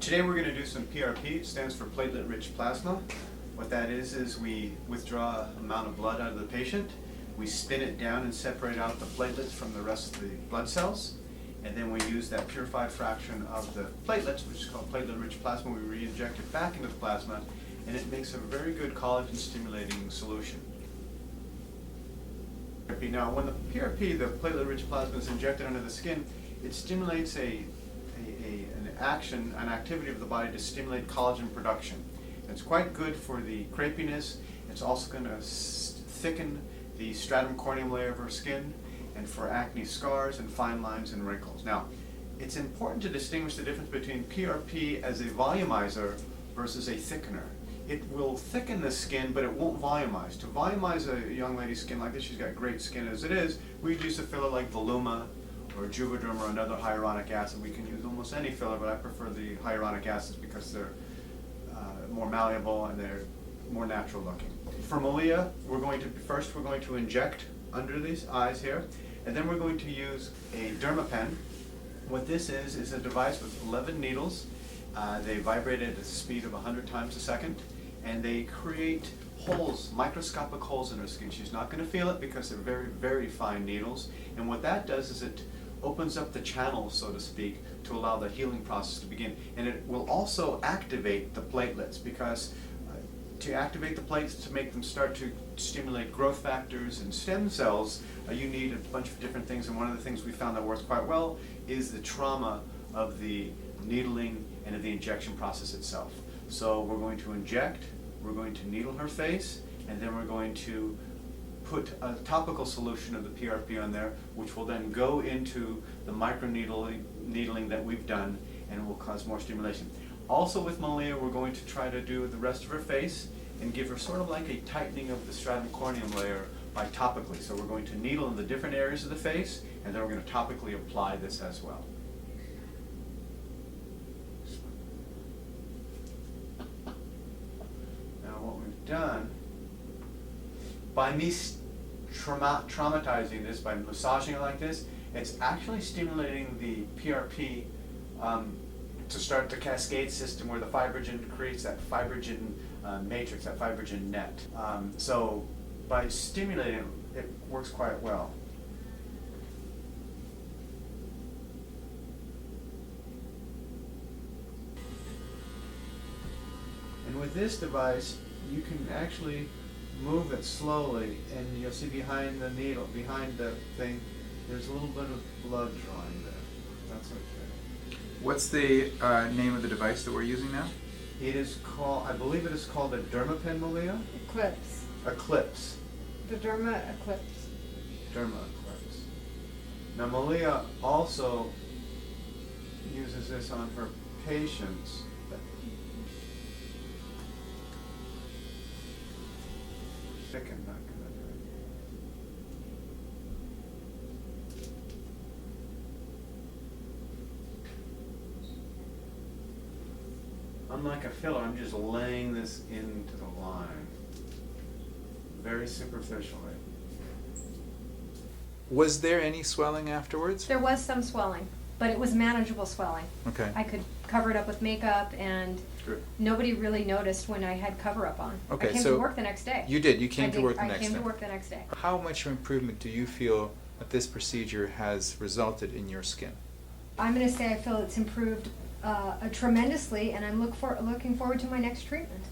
Today we're going to do some PRP. It stands for platelet-rich plasma. What that is we withdraw an amount of blood out of the patient, we spin it down and separate out the platelets from the rest of the blood cells, and then we use that purified fraction of the platelets, which is called platelet-rich plasma, we re-inject it back into the plasma, and it makes a very good collagen-stimulating solution. Now, when the PRP, the platelet-rich plasma, is injected under the skin, it stimulates an activity of the body to stimulate collagen production. It's quite good for the crepiness. It's also going to thicken the stratum corneum layer of our skin, and for acne scars and fine lines and wrinkles. Now, it's important to distinguish the difference between PRP as a volumizer versus a thickener. It will thicken the skin, but it won't volumize. To volumize a young lady's skin like this, she's got great skin as it is, we'd use a filler like Voluma or Juvederm or another hyaluronic acid. We can use almost any filler, but I prefer the hyaluronic acids because they're more malleable and they're more natural looking. For Malia, we're going to inject under these eyes here, and then we're going to use a dermapen. What this is a device with 11 needles. They vibrate at a speed of 100 times a second, and they create holes, microscopic holes in her skin. She's not going to feel it because they're very, very fine needles, and what that does is it opens up the channels, so to speak, to allow the healing process to begin. And it will also activate the platelets, because to activate the platelets, to make them start to stimulate growth factors and stem cells, you need a bunch of different things, and one of the things we found that works quite well is the trauma of the needling and of the injection process itself. So we're going to inject, we're going to needle her face, and then we're going to put a topical solution of the PRP on there, which will then go into the microneedling that we've done, and will cause more stimulation. Also with Malia, we're going to try to do the rest of her face and give her sort of like a tightening of the stratum corneum layer by topically. So we're going to needle in the different areas of the face, and then we're going to topically apply this as well. Now what we've done, by me traumatizing this, by massaging it like this, it's actually stimulating the PRP to start the cascade system where the fibrogen creates that fibrogen matrix, that fibrogen net. So by stimulating it, it works quite well. And with this device, you can actually move it slowly, and you'll see behind the needle, behind the thing, there's a little bit of blood drawing there. That's okay. What's the name of the device that we're using now? It is called, I believe it is called a dermapen, Malia? Eclipse. Eclipse. The Derma Eclipse. Derma Eclipse. Now Malia also uses this on her patients. Thicken, not good. Unlike a filler, I'm just laying this into the line, very superficially. Was there any swelling afterwards? There was some swelling, but it was manageable swelling. Okay. I could cover it up with makeup, and Good. nobody really noticed when I had cover-up on. Okay, I came so to work the next day. You did. You came to work the I next came day. to work the next day. How much improvement do you feel that this procedure has resulted in your skin? I'm going to say I feel it's improved tremendously, and I'm looking forward to my next treatment.